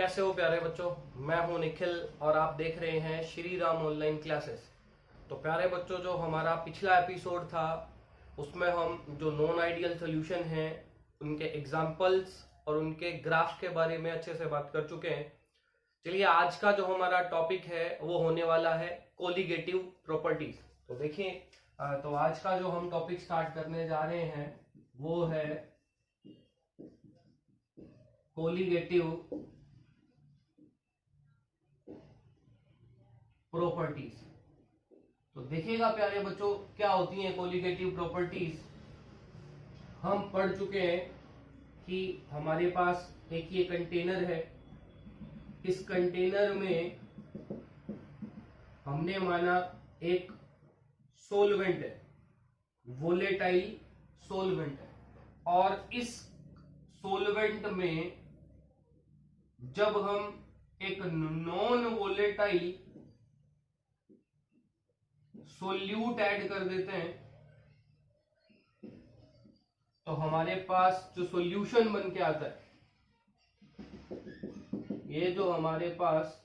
कैसे हो प्यारे बच्चों। मैं हूं निखिल और आप देख रहे हैं श्री राम ऑनलाइन क्लासेस। तो प्यारे बच्चों, जो हमारा पिछला एपिसोड था उसमें हम जो नॉन आइडियल सॉल्यूशन हैं उनके एग्जांपल्स और उनके ग्राफ्स के बारे में अच्छे से बात कर चुके हैं। चलिए, आज का जो हमारा टॉपिक है वो होने वाला है कोलिगेटिव प्रॉपर्टीज। तो देखिए, तो आज का जो हम टॉपिक स्टार्ट करने जा रहे हैं वो है कोलिगेटिव प्रॉपर्टीज। तो देखिएगा प्यारे बच्चों, क्या होती हैं कोलिगेटिव प्रॉपर्टीज। हम पढ़ चुके हैं कि हमारे पास एक ये कंटेनर है। इस कंटेनर में हमने माना एक सोलवेंट है, वोलेटाइल सोलवेंट है, और इस सोलवेंट में जब हम एक नॉन वोलेटाइल सोल्यूट ऐड कर देते हैं तो हमारे पास जो सॉल्यूशन बन के आता है, ये जो हमारे पास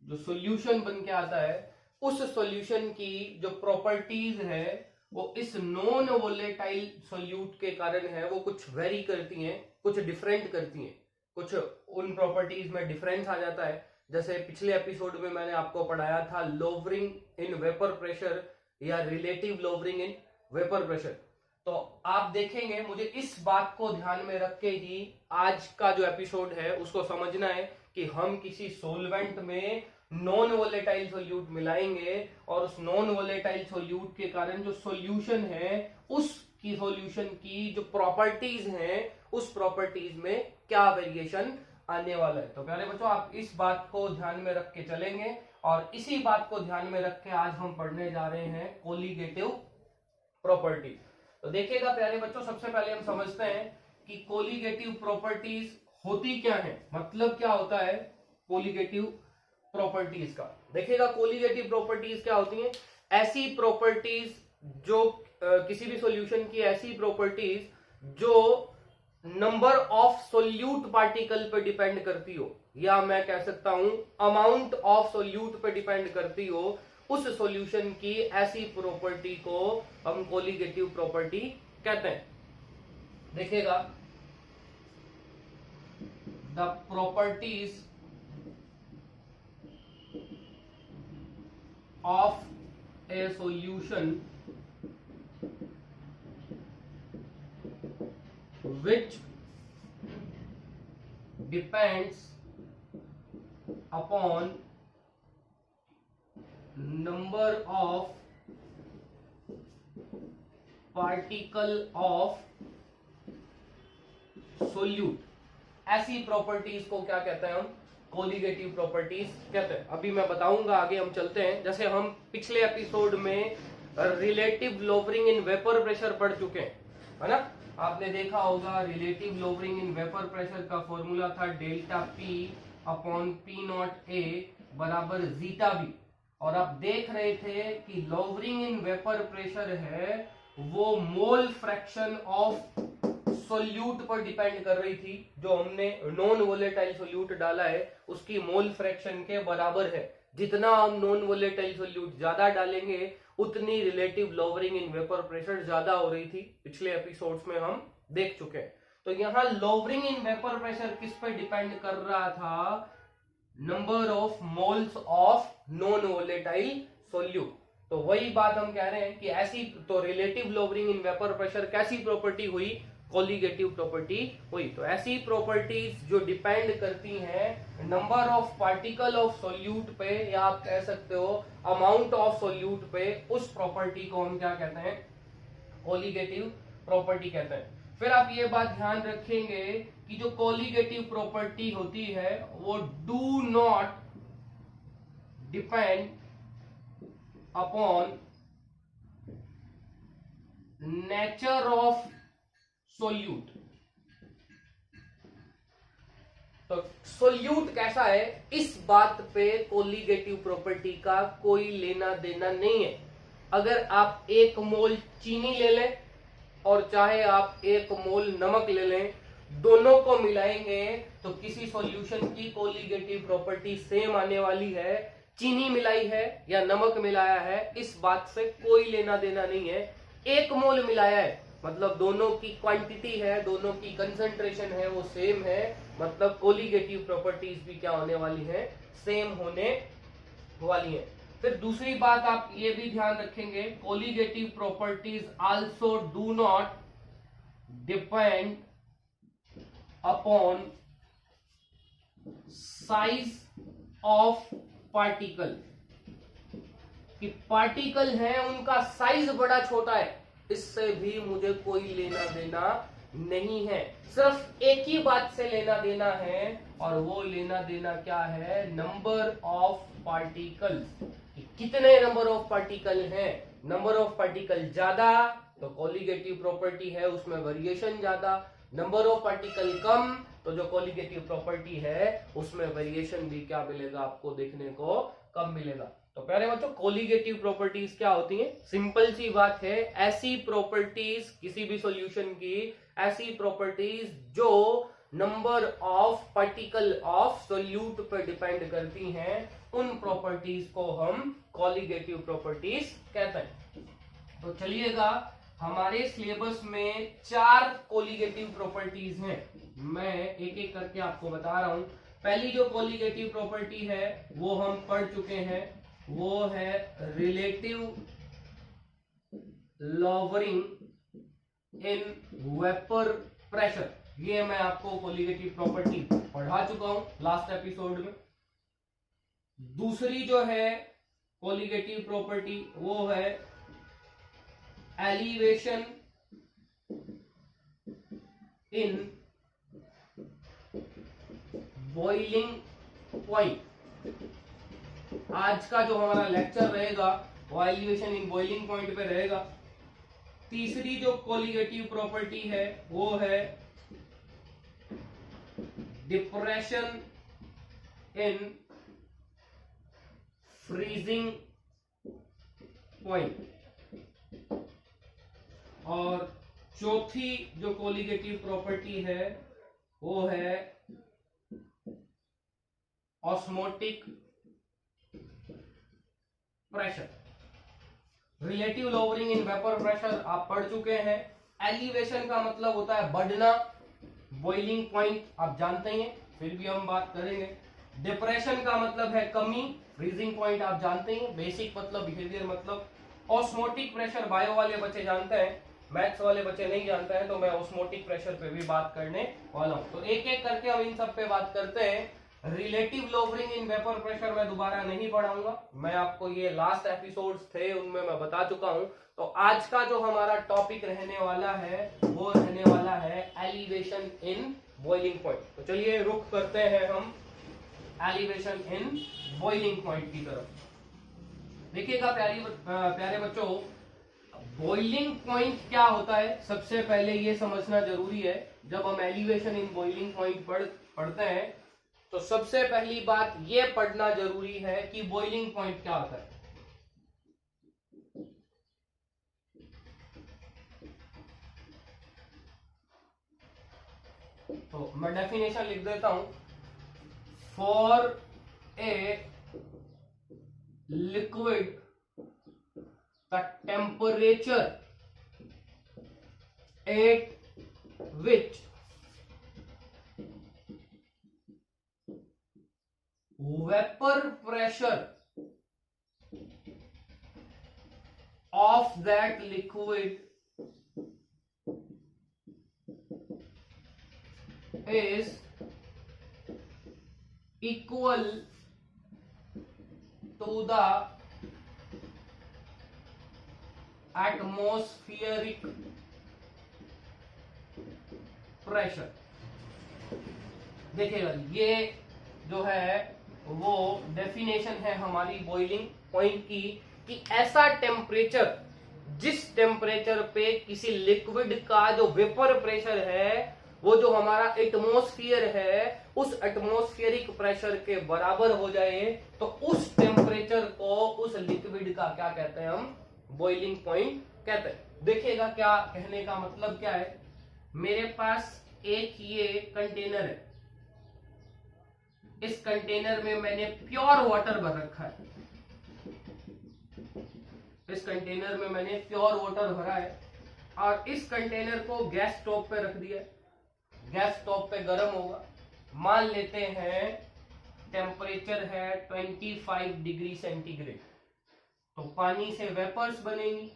जो सॉल्यूशन बन के आता है, उस सॉल्यूशन की जो प्रॉपर्टीज है वो इस नॉन वोलेटाइल सोल्यूट के कारण है, वो कुछ वेरी करती हैं, कुछ डिफरेंट करती हैं, कुछ उन प्रॉपर्टीज में डिफरेंस आ जाता है। जैसे पिछले एपिसोड में मैंने आपको पढ़ाया था लोवरिंग इन वेपर प्रेशर या relative lowering in vapour pressure. तो आप देखेंगे, मुझे इस बात को ध्यान में रख के ही आज का जो एपिसोड है उसको समझना है कि हम किसी सोलवेंट में नॉन वोलेटाइल सोल्यूट मिलाएंगे और उस नॉन वोलेटाइल सोल्यूट के कारण जो सॉल्यूशन है उसकी सॉल्यूशन की जो प्रॉपर्टीज हैं उस प्रॉपर्टीज में क्या वेरिएशन आने वाला है। तो प्यारे बच्चों, आप इस बात को ध्यान में रख के चलेंगे और इसी बात को ध्यान में रख के आज हम पढ़ने जा रहे हैं कोलिगेटिव प्रॉपर्टी। तो देखिएगा प्यारे बच्चों, सबसे पहले हम समझते हैं कि कोलिगेटिव प्रॉपर्टीज होती क्या है, मतलब क्या होता है कोलिगेटिव प्रॉपर्टीज का। देखिएगा, कोलिगेटिव प्रॉपर्टीज क्या होती हैं? ऐसी प्रॉपर्टीज जो किसी भी सॉल्यूशन की ऐसी प्रॉपर्टीज जो नंबर ऑफ सोल्यूट पार्टिकल पे डिपेंड करती हो, या मैं कह सकता हूं अमाउंट ऑफ सोल्यूट पे डिपेंड करती हो, उस सॉल्यूशन की ऐसी प्रॉपर्टी को हम कोलिगेटिव प्रॉपर्टी कहते हैं। देखिएगा, the properties of A solution which depends upon number of particle of solute, ऐसी प्रॉपर्टीज को क्या कहते हैं? हम कोलिगेटिव प्रॉपर्टीज कहते हैं। अभी मैं बताऊंगा, आगे हम चलते हैं। जैसे हम पिछले एपिसोड में relative lowering in vapour pressure पढ़ चुके हैं, है ना। आपने देखा होगा relative lowering in vapour pressure का फॉर्मूला था delta P upon P not a बराबर जीटा बी। और आप देख रहे थे कि लोवरिंग इन वेपर प्रेशर है वो मोल फ्रैक्शन ऑफ सोल्यूट पर डिपेंड कर रही थी। जो हमने नॉन वोलेटाइल सोल्यूट डाला है उसकी मोल फ्रैक्शन के बराबर है। जितना हम नॉन वोलेटाइल सोल्यूट ज्यादा डालेंगे उतनी relative lowering in vapour pressure ज्यादा हो रही थी। पिछले एपिसोड्स में हम देख चुके हैं। तो यहां लोवरिंग इन वेपर प्रेशर किस पे डिपेंड कर रहा था? Number of moles of non volatile solute. तो वही बात हम कह रहे हैं कि ऐसी तो relative lowering in vapour pressure कैसी प्रॉपर्टी हुई? कोलिगेटिव प्रॉपर्टी हुई। तो ऐसी प्रॉपर्टीज जो डिपेंड करती हैं number of particle of solute पे, या आप कह सकते हो अमाउंट ऑफ सोल्यूट पे, उस प्रॉपर्टी को हम क्या कहते हैं? कोलिगेटिव प्रॉपर्टी कहते हैं। फिर आप ये बात ध्यान रखेंगे कि जो कोलिगेटिव प्रॉपर्टी होती है वो do not depend upon nature of solute. तो सोल्यूट कैसा है इस बात पे कोलिगेटिव प्रॉपर्टी का कोई लेना देना नहीं है। अगर आप 1 मोल चीनी ले लें और चाहे आप 1 मोल नमक ले लें, दोनों को मिलाएंगे तो किसी सॉल्यूशन की कोलिगेटिव प्रॉपर्टी सेम आने वाली है। चीनी मिलाई है या नमक मिलाया है इस बात से कोई लेना देना नहीं है। 1 मोल मिलाया है मतलब दोनों की क्वांटिटी है, दोनों की कंसंट्रेशन है वो सेम है, मतलब कोलिगेटिव प्रॉपर्टीज भी क्या होने वाली है, सेम होने वाली है। फिर दूसरी बात आप ये भी ध्यान रखेंगे, colligative properties also do not depend upon size of particle, कि पार्टिकल है उनका साइज बड़ा छोटा है इससे भी मुझे कोई लेना देना नहीं है। सिर्फ एक ही बात से लेना देना है और वो लेना देना क्या है, नंबर ऑफ पार्टिकल्स, कितने नंबर ऑफ पार्टिकल हैं। नंबर ऑफ पार्टिकल ज्यादा तो कोलिगेटिव प्रॉपर्टी है उसमें वेरिएशन ज्यादा, नंबर ऑफ पार्टिकल कम तो जो कोलिगेटिव प्रॉपर्टी है उसमें वेरिएशन भी क्या मिलेगा, आपको देखने को कम मिलेगा। तो प्यारे बच्चों कोलिगेटिव प्रॉपर्टीज क्या होती हैं, सिंपल सी बात है, ऐसी प्रॉपर्टीज किसी भी सॉल्यूशन की, ऐसी प्रॉपर्टीज जो number of particle of solute पर डिपेंड करती हैं, उन प्रॉपर्टीज को हम कोलिगेटिव प्रॉपर्टीज कहते हैं। तो चलिएगा, हमारे सिलेबस में 4 कोलिगेटिव प्रॉपर्टीज हैं, मैं एक एक करके आपको बता रहा हूं। पहली जो कोलिगेटिव प्रॉपर्टी है वो हम पढ़ चुके हैं, वो है relative lowering in vapour pressure. ये मैं आपको कोलिगेटिव प्रॉपर्टी पढ़ा चुका हूं लास्ट एपिसोड में। दूसरी जो है कोलिगेटिव प्रॉपर्टी वो है एलिवेशन इन बॉइलिंग पॉइंट। आज का जो हमारा लेक्चर रहेगा वो एलिवेशन इन बॉइलिंग पॉइंट पे रहेगा। तीसरी जो कोलिगेटिव प्रॉपर्टी है वो है डिप्रेशन इन फ्रीजिंग पॉइंट। और चौथी जो कोलिगेटिव प्रॉपर्टी है वो है osmotic pressure. Relative lowering in vapour pressure आप पढ़ चुके हैं। एलिवेशन का मतलब होता है बढ़ना, बॉइलिंग पॉइंट आप जानते हैं, फिर भी हम बात करेंगे। डिप्रेशन का मतलब है कमी, फ्रीजिंग पॉइंट आप जानते हैं, बेसिक मतलब बिहेवियर मतलब। ऑस्मोटिक प्रेशर बायो वाले बच्चे जानते हैं, मैथ्स वाले बच्चे नहीं जानते हैं, तो मैं ऑस्मोटिक प्रेशर पे भी बात करने वाला हूं। तो एक एक करके हम इन सब पे बात करते हैं। Relative lowering in vapour pressure मैं दोबारा नहीं पढ़ाऊंगा, मैं आपको ये लास्ट एपिसोड्स थे उनमें मैं बता चुका हूं। तो आज का जो हमारा टॉपिक रहने वाला है वो रहने वाला है एलिवेशन इन बॉइलिंग पॉइंट। तो चलिए रुख करते हैं हम एलिवेशन इन बॉइलिंग पॉइंट की तरफ। देखिएगा प्यारे बच्चों, बॉइलिंग पॉइंट क्या होता है सबसे पहले ये समझना जरूरी है। जब हम एलिवेशन इन बॉइलिंग पॉइंट पढ़ते हैं तो सबसे पहली बात ये पढ़ना जरूरी है कि बॉइलिंग पॉइंट क्या होता है। तो मैं डेफिनेशन लिख देता हूं, for a liquid the temperature at which vapor pressure of that liquid is equal to the atmospheric pressure। देखिएगा ये जो है वो डेफिनेशन है हमारी बॉइलिंग पॉइंट की, कि ऐसा टेम्परेचर जिस टेम्परेचर पे किसी लिक्विड का जो वेपर प्रेशर है वो जो हमारा एटमॉस्फेयर है उस एटमॉस्फेरिक प्रेशर के बराबर हो जाए, तो उस टेम्परेचर को उस लिक्विड का क्या कहते हैं, हम बॉइलिंग पॉइंट कहते हैं। देखिएगा क्या कहने का मतलब क्या है, मेरे पास एक ये कंटेनर है, इस कंटेनर में मैंने प्योर वाटर भर रखा है, इस कंटेनर में मैंने प्योर वाटर भरा है और इस कंटेनर को गैस स्टोव पे रख दिया, गैस स्टोव पे गर्म होगा। मान लेते हैं टेम्परेचर है 25 डिग्री सेंटीग्रेड, तो पानी से वेपर्स बनेंगी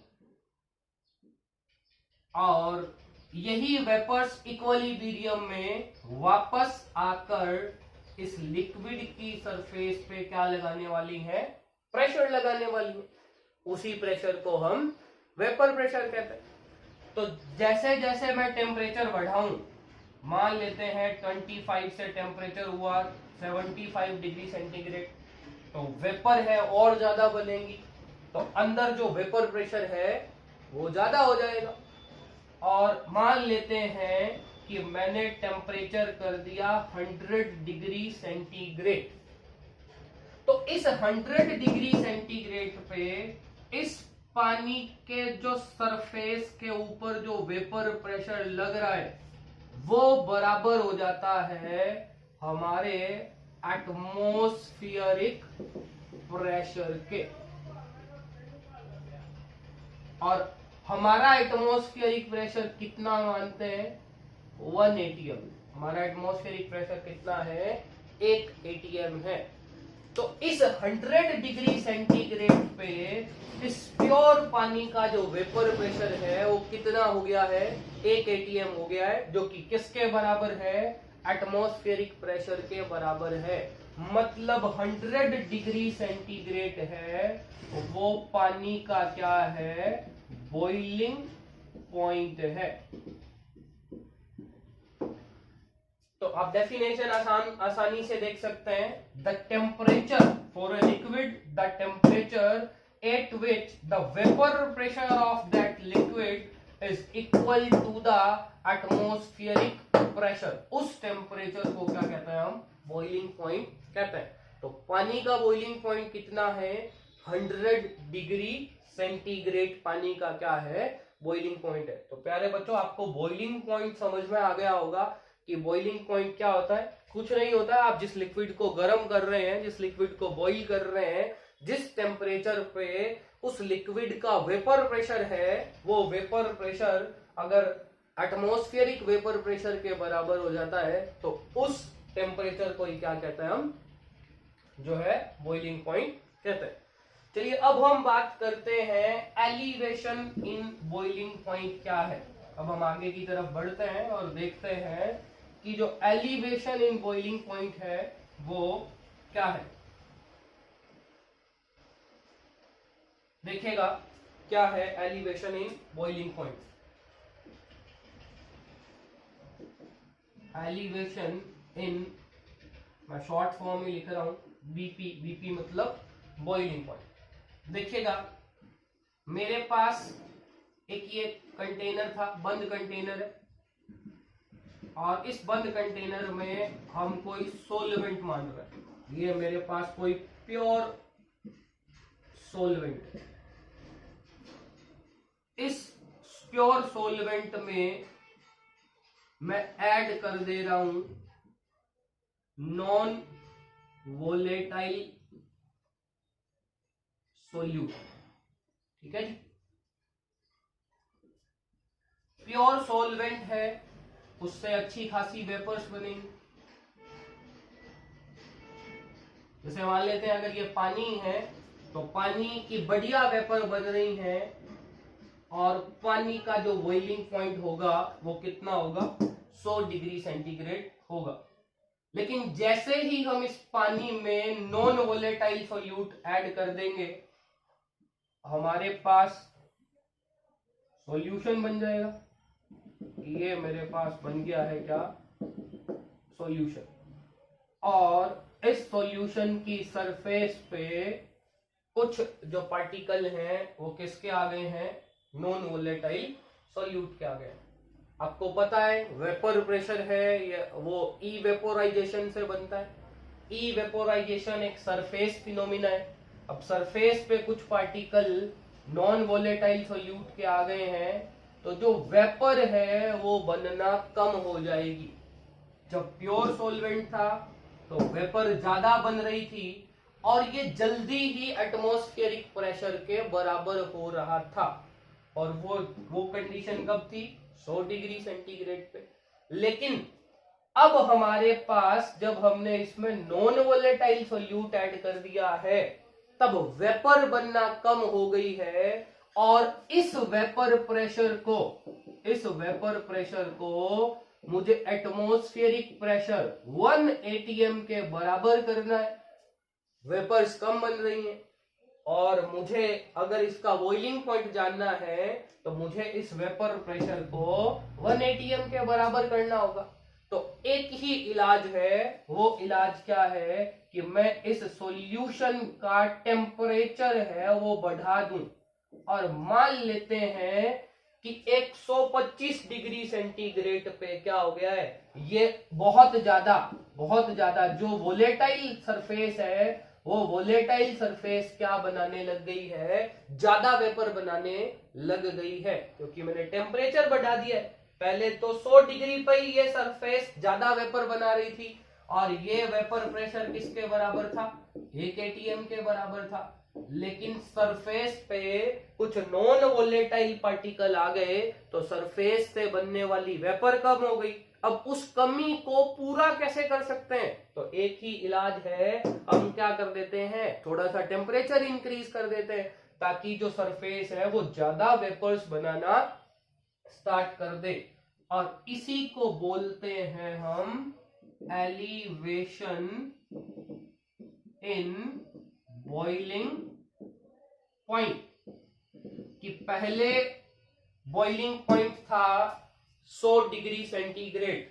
और यही वेपर्स इक्विलिब्रियम में वापस आकर इस लिक्विड की सरफेस पे क्या लगाने वाली है, प्रेशर लगाने वाली है। उसी प्रेशर को हम वेपर प्रेशर कहते हैं। तो जैसे जैसे मैं टेम्परेचर बढ़ाऊं, मान लेते हैं 25 से टेम्परेचर हुआ 75 डिग्री सेंटीग्रेड, तो वेपर है और ज्यादा बनेंगी, तो अंदर जो वेपर प्रेशर है वो ज्यादा हो जाएगा। और मान लेते हैं कि मैंने टेम्परेचर कर दिया 100 डिग्री सेंटीग्रेड, तो इस 100 डिग्री सेंटीग्रेड पे इस पानी के जो सरफेस के ऊपर जो वेपर प्रेशर लग रहा है वो बराबर हो जाता है हमारे एटमॉस्फेरिक प्रेशर के। और हमारा एटमॉस्फेरिक प्रेशर कितना मानते हैं, 1 atm। हमारा एटमॉस्फेरिक प्रेशर कितना है, 1 atm है। तो इस 100 डिग्री सेंटीग्रेड पे इस प्योर पानी का जो वेपर प्रेशर है वो कितना हो गया है, 1 atm हो गया है, जो कि किसके बराबर है, एटमॉस्फेरिक प्रेशर के बराबर है। मतलब 100 डिग्री सेंटीग्रेड है वो पानी का क्या है, बॉइलिंग पॉइंट है। तो आप डेफिनेशन आसानी से देख सकते हैं, the temperature for a liquid, the temperature at which the vapour pressure of that liquid is equal to the atmospheric pressure. उस टेम्परेचर को क्या कहते हैं हम, बॉइलिंग पॉइंट कहते हैं। तो पानी का बॉइलिंग पॉइंट कितना है, 100 डिग्री सेंटीग्रेड पानी का क्या है, बॉइलिंग पॉइंट है। तो प्यारे बच्चों, आपको बॉइलिंग पॉइंट समझ में आ गया होगा कि बॉइलिंग पॉइंट क्या होता है। कुछ नहीं होता है, आप जिस लिक्विड को गर्म कर रहे हैं, जिस लिक्विड को बॉइल कर रहे हैं, जिस टेम्परेचर पे उस लिक्विड का वेपर प्रेशर है, वो वेपर प्रेशर अगर एटमॉस्फेरिक वेपर प्रेशर के बराबर हो जाता है तो उस टेम्परेचर को ही क्या कहते हैं हम, जो है बॉइलिंग पॉइंट कहते हैं। चलिए अब हम बात करते हैं एलिवेशन इन बॉइलिंग पॉइंट क्या है। अब हम आगे की तरफ बढ़ते हैं और देखते हैं कि जो एलिवेशन इन बॉइलिंग पॉइंट है वो क्या है। देखिएगा क्या है elevation in boiling point. Elevation in, मैं शॉर्ट फॉर्म में लिख रहा हूं, बीपी। बीपी मतलब बॉइलिंग पॉइंट। देखिएगा मेरे पास एक ये कंटेनर था, बंद कंटेनर है, और इस बंद कंटेनर में हम कोई सॉल्वेंट मान रहे हैं। ये मेरे पास कोई प्योर सॉल्वेंट है। इस प्योर सॉल्वेंट में मैं ऐड कर दे रहा हूं नॉन वोलेटाइल सॉल्यूशन। ठीक है जी, प्योर सॉल्वेंट है, उससे अच्छी खासी वेपर्स बनेंगी। जैसे मान लेते हैं अगर ये पानी है तो पानी की बढ़िया वेपर बन रही है और पानी का जो बॉइलिंग पॉइंट होगा वो कितना होगा, 100 डिग्री सेंटीग्रेड होगा। लेकिन जैसे ही हम इस पानी में नॉन वोलेटाइल सॉल्यूट ऐड कर देंगे, हमारे पास सॉल्यूशन बन जाएगा। ये मेरे पास बन गया है क्या, सॉल्यूशन। और इस सॉल्यूशन की सरफेस पे कुछ जो पार्टिकल हैं वो किसके आ गए हैं, नॉन वोलेटाइल सॉल्यूट के आ गए। आपको पता है वेपर प्रेशर है ये, वो इवेपोराइजेशन से बनता है। इवेपोराइजेशन एक सरफेस फिनोमिना है। अब सरफेस पे कुछ पार्टिकल नॉन वोलेटाइल सॉल्यूट के आ गए हैं तो जो वेपर है वो बनना कम हो जाएगी। जब प्योर सॉल्वेंट था तो वेपर ज्यादा बन रही थी और ये जल्दी ही एटमॉस्फेरिक प्रेशर के बराबर हो रहा था। और वो कंडीशन कब थी? 100 डिग्री सेंटीग्रेड पे। लेकिन अब हमारे पास जब हमने इसमें नॉन वोलेटाइल सोल्यूट ऐड कर दिया है तब वेपर बनना कम हो गई है और इस वेपर प्रेशर को मुझे एटमॉस्फेरिक प्रेशर 1 atm के बराबर करना है। वेपर्स कम बन रही हैं और मुझे अगर इसका बॉइलिंग पॉइंट जानना है तो मुझे इस वेपर प्रेशर को 1 atm के बराबर करना होगा। तो एक ही इलाज है, वो इलाज क्या है कि मैं इस सॉल्यूशन का टेम्परेचर है वो बढ़ा दूं और मान लेते हैं कि 125 डिग्री सेंटीग्रेड पे क्या हो गया है, ये बहुत ज्यादा जो वोलेटाइल सरफेस है वो वोलेटाइल सरफेस क्या बनाने लग गई है, ज्यादा वेपर बनाने लग गई है, क्योंकि मैंने टेम्परेचर बढ़ा दिया है। पहले तो 100 डिग्री पे ही ये सरफेस ज्यादा वेपर बना रही थी और ये वेपर प्रेशर किसके बराबर था? 1 atm के बराबर था। लेकिन सरफेस पे कुछ नॉन वोलेटाइल पार्टिकल आ गए तो सरफेस से बनने वाली वेपर कम हो गई। अब उस कमी को पूरा कैसे कर सकते हैं? तो एक ही इलाज है, हम क्या कर देते हैं, थोड़ा सा टेम्परेचर इंक्रीज कर देते हैं ताकि जो सरफेस है वो ज्यादा वेपर्स बनाना स्टार्ट कर दे। और इसी को बोलते हैं हम एलिवेशन इन बॉइलिंग पॉइंट। कि पहले बॉइलिंग पॉइंट था 100 डिग्री सेंटीग्रेड,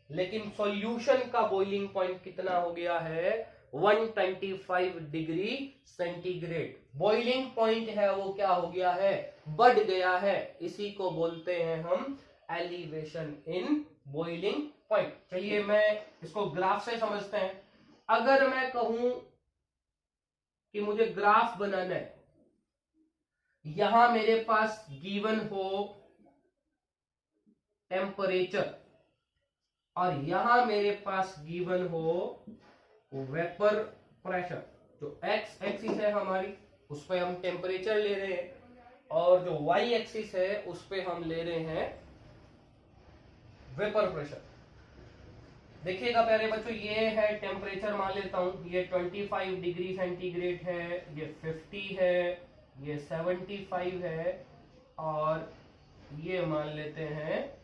लेकिन सॉल्यूशन का बॉइलिंग पॉइंट कितना हो गया है? 125 डिग्री सेंटीग्रेड। बॉइलिंग पॉइंट है वो क्या हो गया है? बढ़ गया है। इसी को बोलते हैं हम एलिवेशन इन बॉइलिंग पॉइंट। चलिए मैं इसको ग्राफ से समझते हैं। अगर मैं कहूं कि मुझे ग्राफ बनाना है, यहां मेरे पास गिवन हो टेम्परेचर और यहां मेरे पास गिवन हो वेपर प्रेशर। जो एक्स एक्सिस है हमारी उस पे हम टेम्परेचर ले रहे हैं और जो वाई एक्सिस है उस पे हम ले रहे हैं वेपर प्रेशर। देखिएगा प्यारे बच्चों, ये है टेम्परेचर, मान लेता हूं ये 25 डिग्री सेंटीग्रेड है, ये 50 है, ये 75 है और ये मान लेते हैं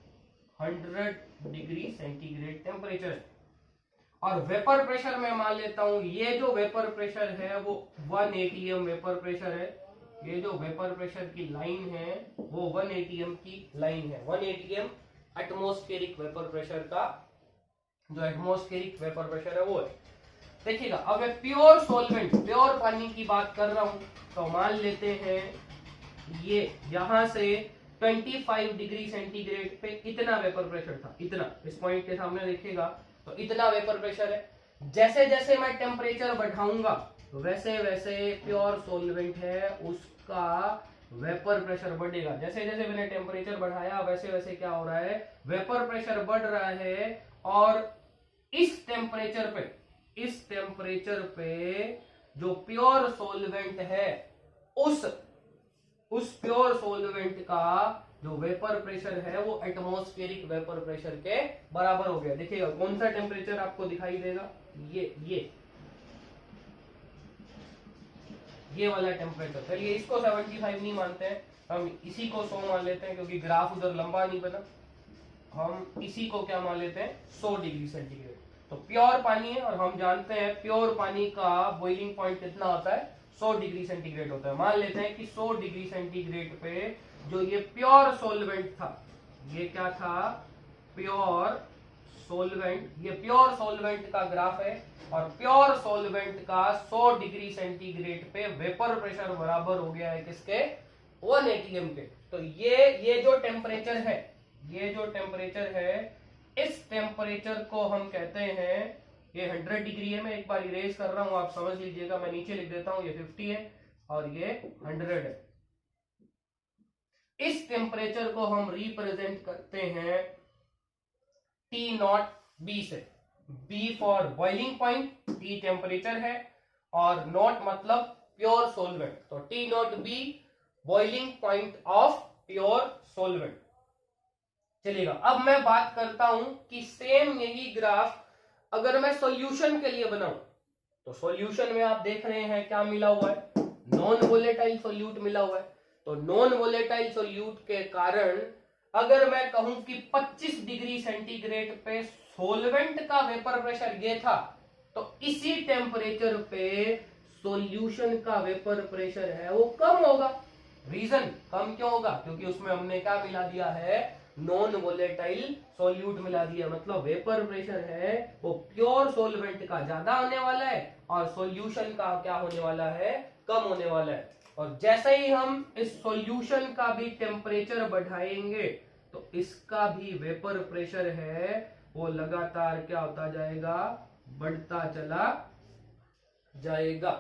100 डिग्री सेंटीग्रेड टेम्परेचर। और वेपर प्रेशर में मान लेता हूं ये जो वेपर प्रेशर है वो 1 atm वेपर प्रेशर है। ये जो वेपर प्रेशर की लाइन है वो 1 atm की लाइन है। 1 atm एटमॉस्फेरिक वेपर प्रेशर का जो एटमॉस्फेरिक वेपर प्रेशर है वो है। देखिएगा, अब मैं प्योर सॉल्वेंट, प्योर पानी की बात कर रहा हूं तो मान लेते हैं ये यहां से 25 डिग्री सेंटीग्रेड पे इतना वेपर प्रेशर था, इतना, इस पॉइंट के सामने देखिएगा तो इतना वेपर प्रेशर है। जैसे जैसे मैं टेम्परेचर बढ़ाऊंगा वैसे वैसे प्योर सॉल्वेंट है उसका वेपर प्रेशर बढ़ेगा। जैसे जैसे मैंने टेम्परेचर बढ़ाया वैसे वैसे क्या हो रहा है, वेपर प्रेशर बढ़ रहा है। और इस टेम्परेचर पे जो प्योर सॉल्वेंट है उस प्योर सॉल्वेंट का जो वेपर प्रेशर है वो एटमॉस्फेरिक वेपर प्रेशर के बराबर हो गया। देखिएगा कौन सा टेम्परेचर आपको दिखाई देगा, ये वाला टेम्परेचर। चलिए इसको 75 नहीं मानते हैं, हम इसी को 100 मान लेते हैं क्योंकि ग्राफ उधर लंबा नहीं बना। हम इसी को क्या मान लेते हैं, 100 डिग्री सेंटीग्रेड। तो प्योर पानी है और हम जानते हैं प्योर पानी का बॉइलिंग पॉइंट कितना होता है, 100 डिग्री सेंटीग्रेड होता है। मान लेते हैं कि 100 डिग्री सेंटीग्रेड पे जो ये प्योर सॉल्वेंट था, ये क्या था, प्योर सॉल्वेंट, ये प्योर सॉल्वेंट का ग्राफ है और प्योर सॉल्वेंट का 100 डिग्री सेंटीग्रेड पे वेपर प्रेशर बराबर हो गया है किसके, 1 atm के। तो ये जो टेम्परेचर है, ये जो टेम्परेचर है, इस टेम्परेचर को हम कहते हैं, ये 100 डिग्री है, मैं एक बार इरेज कर रहा हूं आप समझ लीजिएगा, मैं नीचे लिख देता हूं, ये 50 है और ये 100 है। इस टेम्परेचर को हम रिप्रेजेंट करते हैं टी नॉट बी से। B for boiling point, T temperature है, और नॉट मतलब प्योर सोलवेंट। तो T naught B boiling point of pure solvent. चलिएगा, अब मैं बात करता हूं कि सेम यही ग्राफ अगर मैं सॉल्यूशन के लिए बनाऊं, तो सॉल्यूशन में आप देख रहे हैं क्या मिला हुआ है, नॉन वोलेटाइल सोल्यूट मिला हुआ है। तो नॉन वोलेटाइल सोल्यूट के कारण अगर मैं कहूं कि 25 डिग्री सेंटीग्रेड पे सोलवेंट का वेपर प्रेशर ये था, तो इसी टेम्परेचर पे सॉल्यूशन का वेपर प्रेशर है वो कम होगा। रीजन कम क्यों होगा? क्योंकि उसमें हमने क्या मिला दिया है, नॉन वोलेटाइल सोल्यूट मिला दिया, मतलब वेपर प्रेशर है वो प्योर सोलवेंट का ज्यादा होने वाला है और सॉल्यूशन का क्या होने वाला है, कम होने वाला है। और जैसे ही हम इस सॉल्यूशन का भी टेम्परेचर बढ़ाएंगे तो इसका भी वेपर प्रेशर है वो लगातार क्या होता जाएगा, बढ़ता चला जाएगा।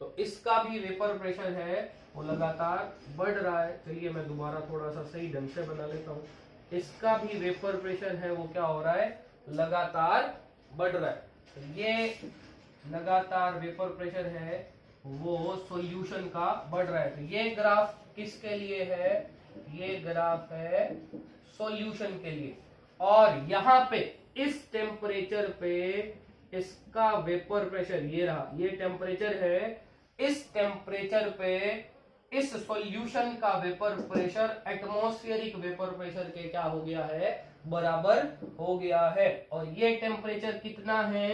तो इसका भी वेपर प्रेशर है वो लगातार बढ़ रहा है। चलिए मैं दोबारा थोड़ा सा सही ढंग से बना लेता हूं। इसका भी वेपर प्रेशर है वो क्या हो रहा है, लगातार बढ़ रहा है। तो ये लगातार वेपर प्रेशर है वो सॉल्यूशन का बढ़ रहा है। तो ये ग्राफ किसके लिए है, ये ग्राफ है सॉल्यूशन के लिए। और यहाँ पे इस टेम्परेचर पे इसका वेपर प्रेशर ये रहा, ये टेम्परेचर है, इस टेम्परेचर पे इस सॉल्यूशन का vapour pressure atmospheric vapour pressure के क्या हो गया है, बराबर हो गया है। और ये टेम्परेचर कितना है,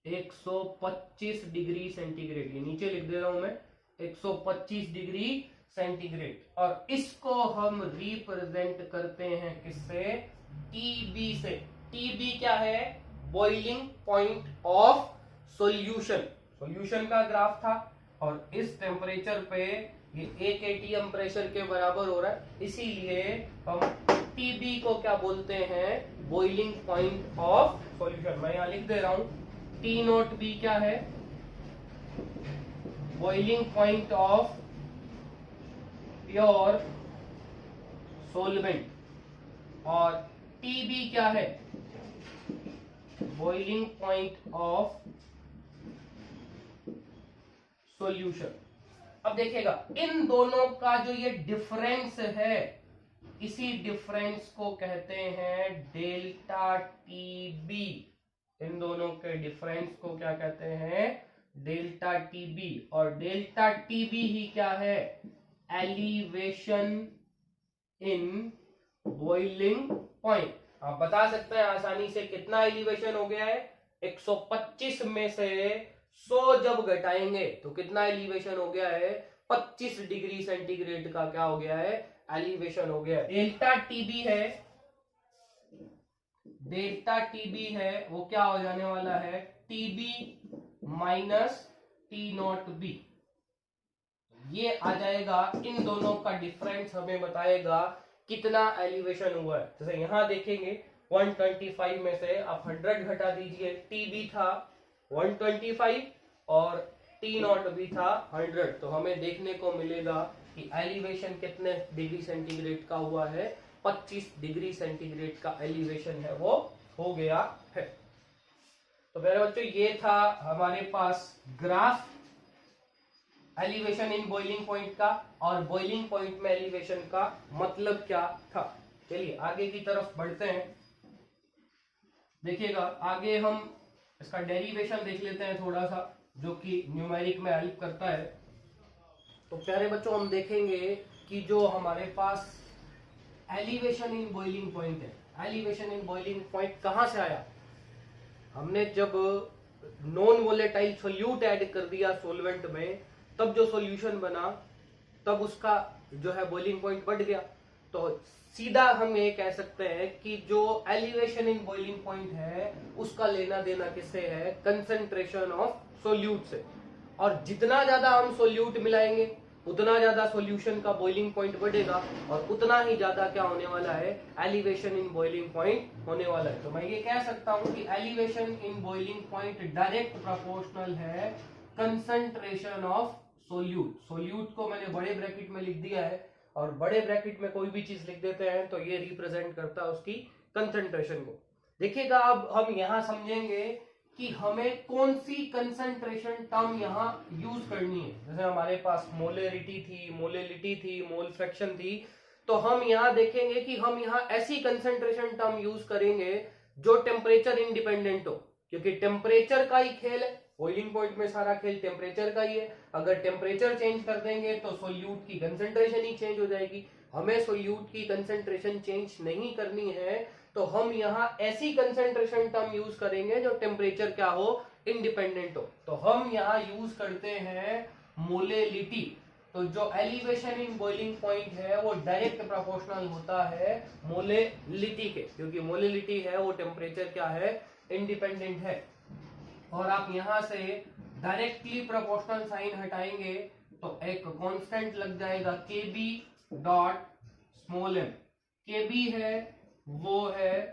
125 डिग्री सेंटीग्रेड। ये नीचे लिख दे रहा हूं मैं, 125 डिग्री सेंटीग्रेड। और इसको हम रिप्रेजेंट करते हैं किससे, टीबी से। टीबी क्या है, boiling point of solution. Solution का ग्राफ था और इस टेम्परेचर पे ये 1 atm प्रेशर के बराबर हो रहा है, इसीलिए हम टीबी को क्या बोलते हैं, बॉइलिंग पॉइंट ऑफ सॉल्यूशन। मैं यहां लिख दे रहा हूं, टी नॉट बी क्या है, boiling point of pure solvent, और टीबी क्या है, बॉइलिंग पॉइंट ऑफ सॉल्यूशन। अब देखिएगा इन दोनों का जो ये डिफरेंस है, इसी डिफरेंस को कहते हैं डेल्टा टीबी। इन दोनों के डिफरेंस को क्या कहते हैं, डेल्टा टीबी। और डेल्टा टीबी ही क्या है, एलिवेशन इन बॉइलिंग पॉइंट। आप बता सकते हैं आसानी से कितना एलिवेशन हो गया है, 125 में से 100 जब घटाएंगे तो कितना एलिवेशन हो गया है, 25 डिग्री सेंटीग्रेड का क्या हो गया है, एलिवेशन हो गया है। डेल्टा टीबी है, डेल्टा टीबी है वो क्या हो जाने वाला है, TB minus T naught B. ये आ जाएगा, इन दोनों का डिफरेंस हमें बताएगा कितना एलिवेशन हुआ है। जैसे यहां देखेंगे 125 में से आप 100 घटा दीजिए, टीबी था 125 और टी नॉट भी था 100, तो हमें देखने को मिलेगा कि एलिवेशन कितने डिग्री सेंटीग्रेड का हुआ है, 25 डिग्री सेंटीग्रेड का एलिवेशन है वो हो गया है। तो मेरे बच्चों ये था हमारे पास graph elevation in boiling point का, और बॉइलिंग पॉइंट में एलिवेशन का मतलब क्या था। चलिए आगे की तरफ बढ़ते हैं। देखिएगा आगे हम इसका डेरिवेशन देख लेते हैं थोड़ा सा, जो कि न्यूमेरिक में हेल्प करता है। तो प्यारे बच्चों हम देखेंगे कि जो हमारे पास एलिवेशन इन बॉइलिंग पॉइंट है, एलिवेशन इन बॉइलिंग पॉइंट कहां से आया, हमने जब नॉन वोलेटाइल सोल्यूट ऐड कर दिया सॉल्वेंट में, तब जो सॉल्यूशन बना तब उसका जो है बॉइलिंग पॉइंट बढ़ गया। तो सीधा हम ये कह सकते हैं कि जो एलिवेशन इन बॉइलिंग पॉइंट है उसका लेना देना किससे है, कंसंट्रेशन ऑफ सोल्यूट से। और जितना ज्यादा हम सोल्यूट मिलाएंगे उतना ज्यादा सॉल्यूशन का बॉइलिंग पॉइंट बढ़ेगा, और उतना ही ज्यादा क्या होने वाला है, एलिवेशन इन बॉइलिंग पॉइंट होने वाला है। तो मैं ये कह सकता हूं कि elevation in boiling point direct proportional है कंसंट्रेशन ऑफ सोल्यूट। सोल्यूट को मैंने बड़े ब्रैकेट में लिख दिया है और बड़े ब्रैकेट में कोई भी चीज लिख देते हैं तो ये रिप्रेजेंट करता है उसकी कंसंट्रेशन को। देखिएगा अब हम यहां समझेंगे कि हमें कौन सी कंसंट्रेशन टर्म यहाँ यूज करनी है। जैसे हमारे पास मोलरिटी थी, मोल फ्रैक्शन थी, तो हम यहाँ देखेंगे कि हम यहाँ ऐसी कंसंट्रेशन टर्म यूज करेंगे जो टेम्परेचर इंडिपेंडेंट हो, क्योंकि टेम्परेचर का ही खेल है, बॉइलिंग पॉइंट में सारा खेल टेम्परेचर का ही है। अगर टेम्परेचर चेंज कर देंगे तो सोल्यूट की कंसंट्रेशन ही चेंज हो जाएगी। हमें सोल्यूट की कंसंट्रेशन चेंज नहीं करनी है, तो हम यहाँ ऐसी कंसंट्रेशन टर्म यूज करेंगे जो टेम्परेचर क्या हो, इंडिपेंडेंट हो। तो हम यहाँ यूज करते हैं मोलेलिटी। तो जो एलिवेशन इन बॉइलिंग पॉइंट है वो डायरेक्ट प्रोपोर्शनल होता है मोलेलिटी के, क्योंकि मोलेलिटी है वो टेम्परेचर क्या है, इंडिपेंडेंट है। और आप यहां से डायरेक्टली प्रोपोर्शनल साइन हटाएंगे तो एक कांस्टेंट लग जाएगा Kb dot small m। Kb है वो है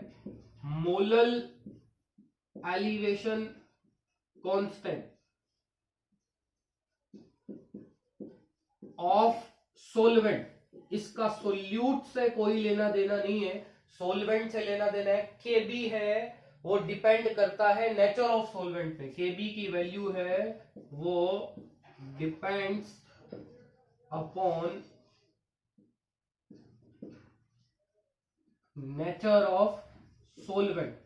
molal elevation constant of solvent. इसका सोल्यूट से कोई लेना देना नहीं है, सोलवेंट से लेना देना है। Kb है वो डिपेंड करता है नेचर ऑफ सोलवेंट पे। Kb की वैल्यू है वो depends upon nature of solvent,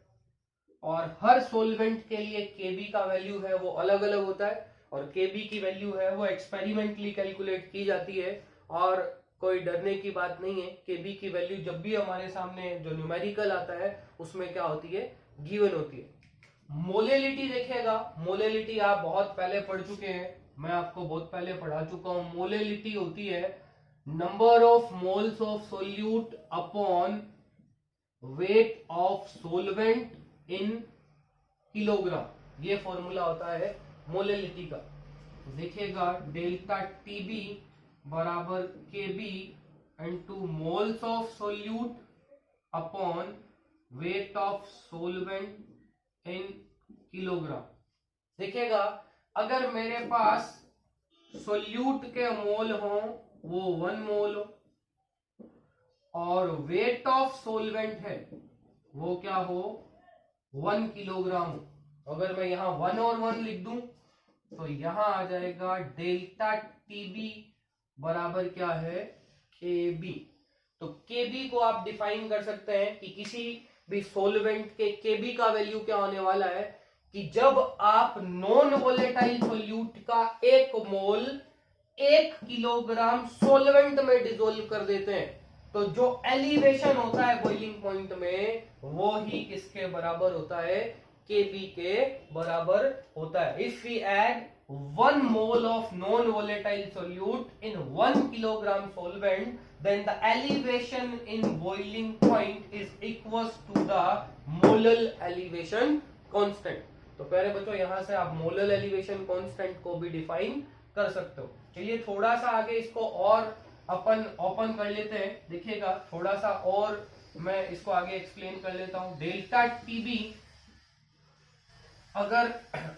और हर सोलवेंट के लिए Kb का वैल्यू है वो अलग अलग होता है, और Kb की वैल्यू है वो एक्सपेरिमेंटली कैलकुलेट की जाती है, और कोई डरने की बात नहीं है। Kb की वैल्यू जब भी हमारे सामने जो न्यूमेरिकल आता है उसमें क्या होती है, गिवन होती है। मोलेलिटी देखिएगा, मोलेलिटी आप बहुत पहले पढ़ चुके हैं, मैं आपको बहुत पहले पढ़ा चुका हूं। मोलेलिटी होती है number of moles of solute upon weight of solvent in kilogram. ये फॉर्मूला होता है मोलेलिटी का। देखिएगा डेल्टा टीबी बराबर K b into moles of solute upon weight of solvent in kilogram. देखिएगा अगर मेरे पास सोल्यूट के मोल हो वो 1 मोल हो, और वेट ऑफ सोलवेंट है वो क्या हो, 1 किलोग्राम हो। अगर मैं यहां 1 और 1 लिख दूं तो यहां आ जाएगा डेल्टा टीबी बराबर क्या है, केबी। तो केबी को आप डिफाइन कर सकते हैं कि किसी भी सोलवेंट के केबी का वैल्यू क्या होने वाला है, कि जब आप नॉन वोलेटाइल सोल्यूट का 1 मोल 1 किलोग्राम सोलवेंट में डिसोल्व कर देते हैं, तो जो एलिवेशन होता है बॉइलिंग पॉइंट में वो ही किसके बराबर होता है, Kb के बराबर होता है। If we add 1 mole of non volatile solute in 1 kilogram solvent, then the elevation in boiling point is equals to the molar elevation constant। तो प्यारे बच्चों यहां से आप मोलर एलिवेशन कांस्टेंट को भी डिफाइन कर सकते हो। चलिए थोड़ा सा आगे इसको और अपन ओपन कर लेते हैं। देखिएगा थोड़ा सा और मैं इसको आगे एक्सप्लेन कर लेता हूं। डेल्टा टीबी, अगर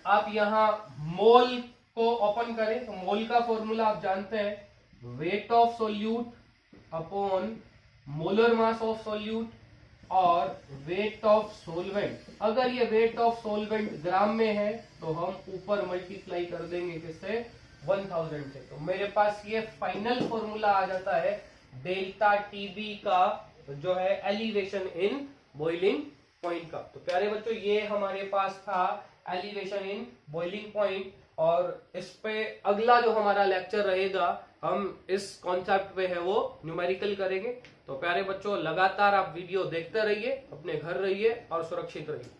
आप यहां मोल को ओपन करें तो मोल का फॉर्मूला आप जानते हैं, weight of solute upon molar mass of solute और वेट ऑफ सोलवेंट। अगर ये वेट ऑफ सोलवेंट ग्राम में है तो हम ऊपर मल्टीप्लाई कर देंगे किससे, 1000 से। तो मेरे पास ये फाइनल फॉर्मूला आ जाता है डेल्टा टीबी का जो है एलिवेशन इन बॉइलिंग पॉइंट का। तो प्यारे बच्चों ये हमारे पास था एलिवेशन इन बॉइलिंग पॉइंट, और इस पे अगला जो हमारा लेक्चर रहेगा हम इस कॉन्सेप्ट पे है वो न्यूमेरिकल करेंगे। तो प्यारे बच्चों लगातार आप वीडियो देखते रहिए, अपने घर रहिए और सुरक्षित रहिए।